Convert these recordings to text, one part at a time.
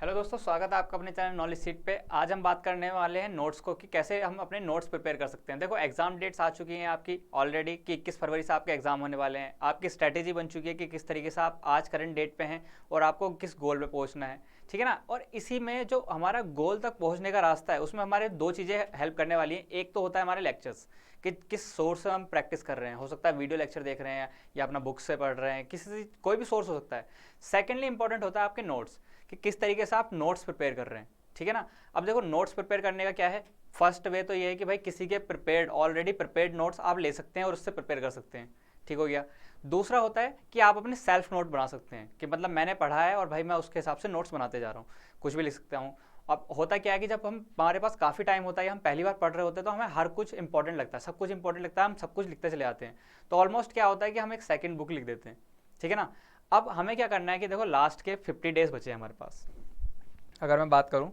Hello दोस्तों, स्वागत है आपका अपने चैनल नॉलेज सीट पे। आज हम बात करने वाले हैं नोट्स को कि कैसे हम अपने नोट्स प्रिपेयर कर सकते हैं। देखो, एग्जाम डेट्स आ चुकी हैं आपकी ऑलरेडी कि 21 फरवरी से आपके एग्जाम होने वाले हैं। आपकी स्ट्रैटेजी बन चुकी है कि किस तरीके से आप आज करंट डेट पे हैं और आपको किस गोल पे पहुंचना है, ठीक है ना। और इसी में जो हमारा गोल तक पहुंचने का रास्ता है उसमें हमारे दो चीज़ें हेल्प करने वाली हैं। एक तो होता है हमारे लेक्चर्स कि किस सोर्स से हम प्रैक्टिस कर रहे हैं, हो सकता है वीडियो लेक्चर देख रहे हैं या अपना बुक से पढ़ रहे हैं, किसी कोई भी सोर्स हो सकता है। सेकेंडली इंपॉर्टेंट होता है आपके नोट्स कि किस तरीके से आप नोट्स प्रिपेयर कर रहे हैं, ठीक है ना। अब देखो, नोट्स प्रिपेयर करने का क्या है, फर्स्ट वे तो ये है कि भाई किसी के प्रिपेयर्ड ऑलरेडी प्रिपेयर्ड नोट्स आप ले सकते हैं और उससे प्रिपेयर कर सकते हैं, ठीक हो गया। दूसरा होता है कि आप अपने सेल्फ नोट बना सकते हैं कि मतलब मैंने पढ़ा है और भाई मैं उसके हिसाब से नोट्स बनाते जा रहा हूँ, कुछ भी लिख सकता हूँ। अब होता क्या है कि जब हमारे पास काफ़ी टाइम होता है, हम पहली बार पढ़ रहे होते हैं, तो हमें हर कुछ इंपॉर्टेंट लगता है, सब कुछ इंपॉर्टेंट लगता है, हम सब कुछ लिखते चले आते हैं। तो ऑलमोस्ट क्या होता है कि हम एक सेकंड बुक लिख देते हैं, ठीक है ना। अब हमें क्या करना है कि देखो, लास्ट के 50 डेज बचे हैं हमारे पास। अगर मैं बात करूं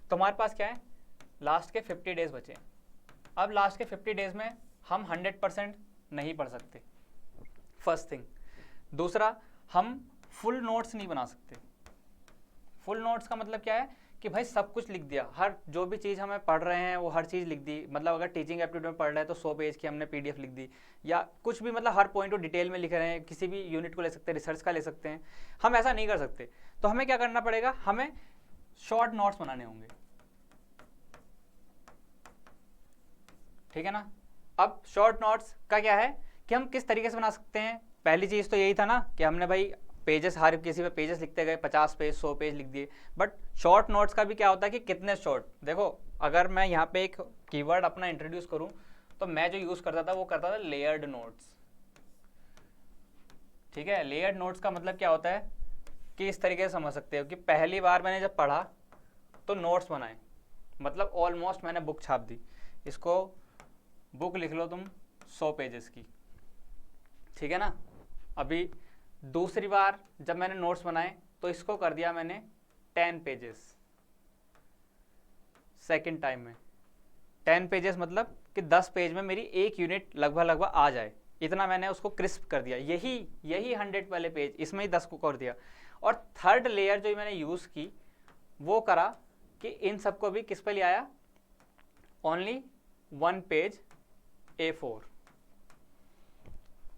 तो हमारे पास क्या है, लास्ट के 50 डेज बचे हैं। अब लास्ट के 50 डेज में हम 100% नहीं पढ़ सकते, फर्स्ट थिंग। दूसरा, हम फुल नोट्स नहीं बना सकते। फुल नोट्स का मतलब क्या है कि भाई सब कुछ लिख दिया, हर जो भी चीज़ हमें पढ़ रहे हैं वो हर चीज़ लिख दी। मतलब अगर टीचिंग एप्टीट्यूड में पढ़ रहे हैं तो 100 पेज की हमने पीडीएफ लिख दी, या कुछ भी, मतलब हर पॉइंट को डिटेल में लिख रहे हैं, किसी भी यूनिट को ले सकते हैं, रिसर्च का ले सकते हैं। हम ऐसा नहीं कर सकते। तो हमें क्या करना पड़ेगा, हमें शॉर्ट नोट्स बनाने होंगे, ठीक है ना। अब शॉर्ट नोट्स का क्या है कि हम किस तरीके से बना सकते हैं। पहली चीज़ तो यही था ना कि हमने भाई पेजेस, हर किसी पे पेजेस लिखते गए, 50 पेज 100 पेज लिख दिए। बट शॉर्ट नोट्स का भी क्या होता है कि कितने शॉर्ट। देखो, अगर मैं यहाँ पे एक कीवर्ड अपना इंट्रोड्यूस करूँ तो मैं जो यूज़ करता था वो करता था लेयर्ड नोट्स, ठीक है। लेयर्ड नोट्स का मतलब क्या होता है कि इस तरीके से समझ सकते हो कि पहली बार मैंने जब पढ़ा तो नोट्स बनाए, मतलब ऑलमोस्ट मैंने बुक छाप दी। इसको बुक लिख लो तुम 100 पेजेस की, ठीक है ना। अभी दूसरी बार जब मैंने नोट्स बनाए तो इसको कर दिया मैंने 10 पेजेस। सेकंड टाइम में 10 पेजेस मतलब कि 10 पेज में मेरी एक यूनिट लगभग आ जाए, इतना मैंने उसको क्रिस्प कर दिया। यही 100 वाले पेज इसमें ही 10 को कर दिया। और थर्ड लेयर जो मैंने यूज़ की वो करा कि इन सबको भी किस पे ले आया, ओनली 1 पेज A4।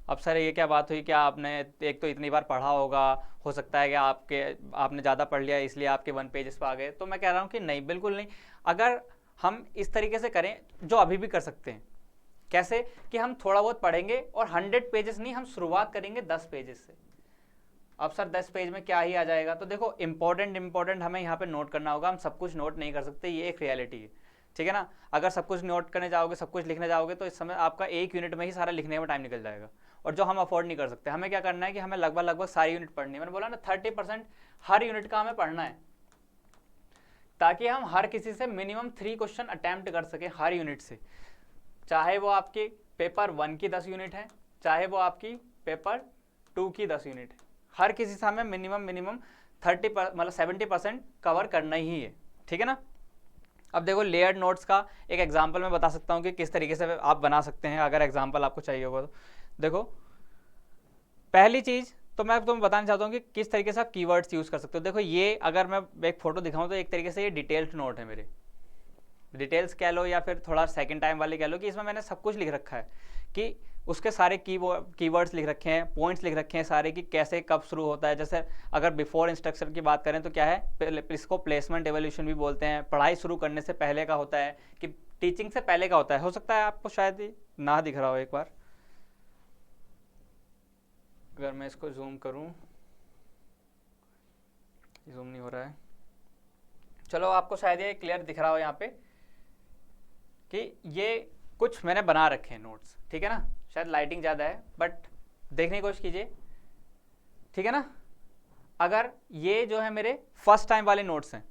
अब सर ये क्या बात हुई, क्या आपने एक तो इतनी बार पढ़ा होगा, हो सकता है कि आपने ज़्यादा पढ़ लिया इसलिए आपके 1 पेजेस पे आ गए। तो मैं कह रहा हूँ कि नहीं, बिल्कुल नहीं। अगर हम इस तरीके से करें, जो अभी भी कर सकते हैं, कैसे कि हम थोड़ा बहुत पढ़ेंगे और 100 पेजेस नहीं, हम शुरुआत करेंगे 10 पेजेस से। अब सर 10 पेज में क्या ही आ जाएगा। तो देखो, इंपॉर्टेंट हमें यहाँ पे नोट करना होगा। हम सब कुछ नोट नहीं कर सकते, ये एक रियलिटी है, ठीक है ना। अगर सब कुछ नोट करने जाओगे, सब कुछ लिखने जाओगे तो इस समय आपका एक यूनिट में ही सारा लिखने में टाइम निकल जाएगा, और जो हम अफोर्ड नहीं कर सकते। हमें क्या करना है कि हमें लगभग सारी यूनिट पढ़नी है। मैंने बोला ना 30% हर यूनिट का हमें पढ़ना है, ताकि हम हर किसी से मिनिमम 3 क्वेश्चन अटैम्प्ट कर सकें हर यूनिट से। चाहे वो आपकी पेपर 1 की 10 यूनिट है, चाहे वो आपकी पेपर 2 की 10 यूनिट है, हर किसी से हमें मिनिमम 30 मतलब 70% कवर करना ही है, ठीक है ना। अब देखो, लेयर्ड नोट्स का एक एग्जांपल मैं बता सकता हूँ कि किस तरीके से आप बना सकते हैं, अगर एग्जांपल आपको चाहिए होगा तो। देखो, पहली चीज़ तो मैं तुम्हें बताना चाहता हूँ कि किस तरीके से आप कीवर्ड्स यूज़ कर सकते हो। देखो, ये अगर मैं एक फ़ोटो दिखाऊँ तो एक तरीके से ये डिटेल्ड नोट है मेरे, डिटेल्स कह लो या फिर थोड़ा सेकंड टाइम वाले कह लो, कि इसमें मैंने सब कुछ लिख रखा है कि उसके सारे कीवर्ड्स लिख रखे हैं, पॉइंट्स लिख रखे हैं सारे, कि कैसे कब शुरू होता है। जैसे अगर बिफोर इंस्ट्रक्शन की बात करें तो क्या है, इसको प्लेसमेंट एवोल्यूशन भी बोलते हैं। पढ़ाई शुरू करने से पहले का होता है, कि टीचिंग से पहले का होता है। हो सकता है आपको शायद ही ना दिख रहा हो, एक बार अगर मैं इसको जूम करूं, जूम नहीं हो रहा है, चलो आपको शायद ये क्लियर दिख रहा हो यहाँ पे कि ये कुछ मैंने बना रखे हैं नोट्स, ठीक है ना। शायद लाइटिंग ज़्यादा है बट देखने की कोशिश कीजिए, ठीक है ना। अगर ये जो है मेरे फर्स्ट टाइम वाले नोट्स हैं,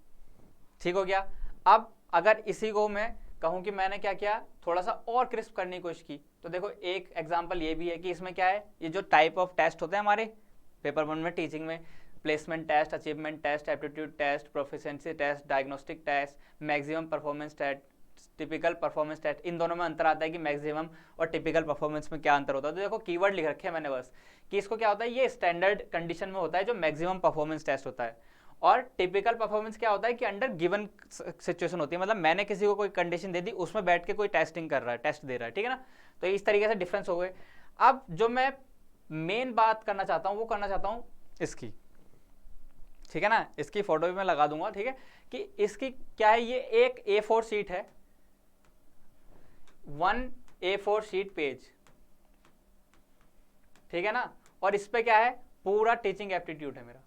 ठीक हो गया। अब अगर इसी को मैं कहूँ कि मैंने क्या किया, थोड़ा सा और क्रिस्प करने की कोशिश की, तो देखो एक एग्जांपल ये भी है कि इसमें क्या है, ये जो टाइप ऑफ टेस्ट होते हैं हमारे पेपर 1 में टीचिंग में, placement test, achievement test, aptitude test, proficiency test, diagnostic test, maximum performance test, typical performance test. इन दोनों में अंतर आता है कि मैक्सिमम और टिपिकल परफॉर्मेंस में क्या अंतर होता है। तो देखो, कीवर्ड लिख रखे हैं मैंने बस कि इसको क्या होता है, ये स्टैंडर्ड कंडीशन में होता है जो मैक्सिमम परफॉर्मेंस टेस्ट होता है, और टिपिकल परफॉर्मेंस क्या होता है कि अंडर गिवन सिचुएशन होती है, मतलब मैंने किसी को कोई कंडीशन दे दी, उसमें बैठ के कोई टेस्टिंग कर रहा है, टेस्ट दे रहा है, ठीक है ना। तो इस तरीके से डिफरेंस हो गए। अब जो मैं मेन बात करना चाहता हूँ वो करना चाहता हूँ इसकी, ठीक है ना, इसकी फोटो भी मैं लगा दूंगा, ठीक है, कि इसकी क्या है, ये एक A4 शीट है, 1 A4 शीट पेज, ठीक है ना, और इस पे क्या है, पूरा टीचिंग एप्टीट्यूड है मेरा।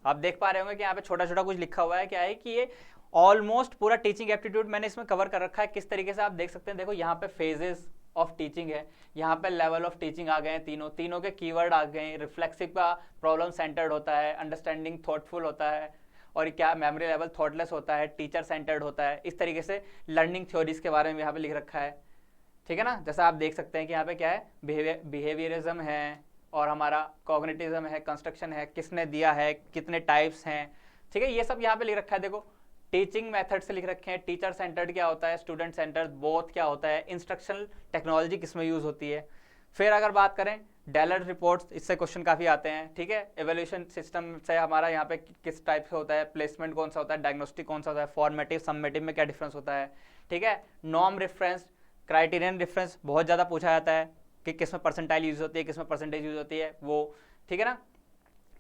आप देख पा रहे होंगे कि यहाँ पे छोटा छोटा कुछ लिखा हुआ है, क्या है कि ये ऑलमोस्ट पूरा टीचिंग एप्टीट्यूड मैंने इसमें कवर कर रखा है। किस तरीके से आप देख सकते हैं, देखो यहाँ पे फेजेस ऑफ टीचिंग है, यहाँ पे लेवल ऑफ टीचिंग आ गए हैं, तीनों के कीवर्ड आ गए हैं। रिफ्लेक्सिव का प्रॉब्लम सेंटर्ड होता है, अंडरस्टैंडिंग थॉटफुल होता है, और क्या मेमोरी लेवल थॉटलेस होता है, टीचर सेंटर्ड होता है। इस तरीके से लर्निंग थ्योरीज के बारे में यहाँ पे लिख रखा है, ठीक है ना। जैसा आप देख सकते हैं कि यहाँ पे क्या है, बिहेवियरिज्म है, और हमारा कॉग्निटिज्म है, कंस्ट्रक्शन है, किसने दिया है, कितने टाइप्स हैं, ठीक है, ये सब यहाँ पे लिख रखा है। देखो टीचिंग मेथड से लिख रखे हैं, टीचर सेंटर्ड क्या होता है, स्टूडेंट सेंटर्ड बोथ क्या होता है, इंस्ट्रक्शनल टेक्नोलॉजी किसमें यूज होती है। फिर अगर बात करें डेलर रिपोर्ट्स, इससे क्वेश्चन काफ़ी आते हैं, ठीक है। एवोल्यूशन सिस्टम से हमारा यहाँ पे किस टाइप से होता है, प्लेसमेंट कौन सा होता है, डायग्नोस्टिक कौन सा होता है, फॉर्मेटिव समेटिव में क्या डिफरेंस होता है, ठीक है। नॉर्म रेफरेंस, क्राइटेरियन रेफरेंस बहुत ज़्यादा पूछा जाता है कि किस में परसेंटाइल यूज होती है, किस में परसेंटेज यूज होती है, वो, ठीक है ना।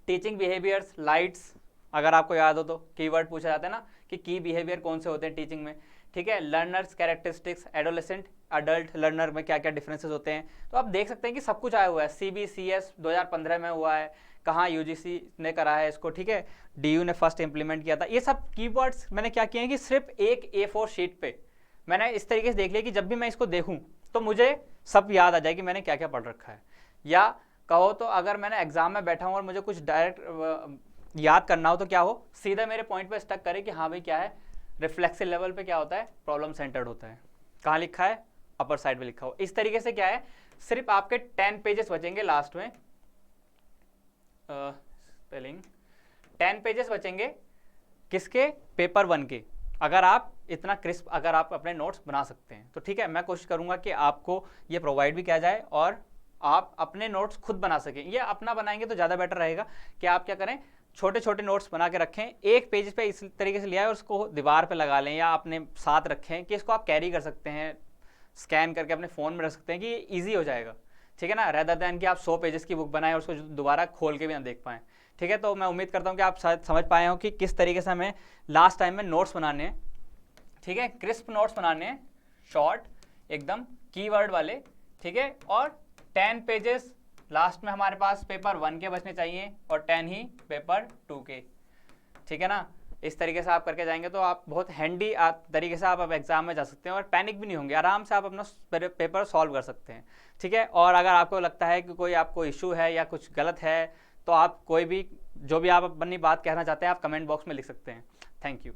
टीचिंग बिहेवियर्स, लाइट्स, अगर आपको याद हो तो कीवर्ड पूछा जाता है ना कि की बिहेवियर कौन से होते हैं टीचिंग में, ठीक है। Learners characteristics, adolescent adult learner में क्या क्या डिफरेंसेस होते हैं। तो आप देख सकते हैं कि सब कुछ आया हुआ है। CBCS 2015 में हुआ है, कहाँ UGC ने करा है इसको, ठीक है, DU ने फर्स्ट इंप्लीमेंट किया था। ये सब कीवर्ड्स मैंने क्या किए हैं कि सिर्फ एक A4 शीट पे मैंने इस तरीके से देख लिया कि जब भी मैं इसको देखूं तो मुझे सब याद आ जाए कि मैंने क्या क्या पढ़ रखा है। या कहो तो अगर मैंने एग्जाम में बैठा हूं और मुझे कुछ डायरेक्ट याद करना हो तो क्या हो, सीधा मेरे पॉइंट पे स्टक करे कि हाँ भाई क्या है, रिफ्लेक्सिव लेवल पे क्या होता है, प्रॉब्लम सेंटर्ड होता है। कहाँ लिखा है, अपर साइड पे लिखा हो। इस तरीके से क्या है, सिर्फ आपके 10 पेजेस बचेंगे लास्ट में, स्पेलिंग 10 पेजेस बचेंगे किसके, पेपर 1 के। अगर आप इतना क्रिस्प, अगर आप अपने नोट्स बना सकते हैं तो ठीक है, मैं कोशिश करूंगा कि आपको ये प्रोवाइड भी किया जाए और आप अपने नोट्स खुद बना सकें। ये अपना बनाएंगे तो ज़्यादा बेटर रहेगा कि आप क्या करें, छोटे छोटे नोट्स बना के रखें, एक पेज पे इस तरीके से लिया है और उसको दीवार पे लगा लें या अपने साथ रखें कि इसको आप कैरी कर सकते हैं, स्कैन करके अपने फ़ोन में रख सकते हैं कि ये ईजी हो जाएगा, ठीक है ना, रेदर देन कि आप 100 पेजेस की बुक बनाएं और उसको दोबारा खोल के भी ना देख पाएँ, ठीक है। तो मैं उम्मीद करता हूँ कि आप शायद समझ पाए हो कि किस तरीके से हमें लास्ट टाइम में नोट्स बनाने हैं, ठीक है, क्रिस्प नोट्स बनाने हैं, शॉर्ट एकदम कीवर्ड वाले, ठीक है। और 10 पेजेस लास्ट में हमारे पास पेपर 1 के बचने चाहिए और 10 ही पेपर 2 के, ठीक है ना। इस तरीके से आप करके जाएंगे तो आप बहुत हैंडी तरीके से आप एग्जाम में जा सकते हैं और पैनिक भी नहीं होंगे, आराम से आप अपना पेपर सॉल्व कर सकते हैं, ठीक है। और अगर आपको लगता है कि कोई आपको इशू है या कुछ गलत है तो आप कोई भी जो भी आप अपनी बात कहना चाहते हैं आप कमेंट बॉक्स में लिख सकते हैं। Thank you.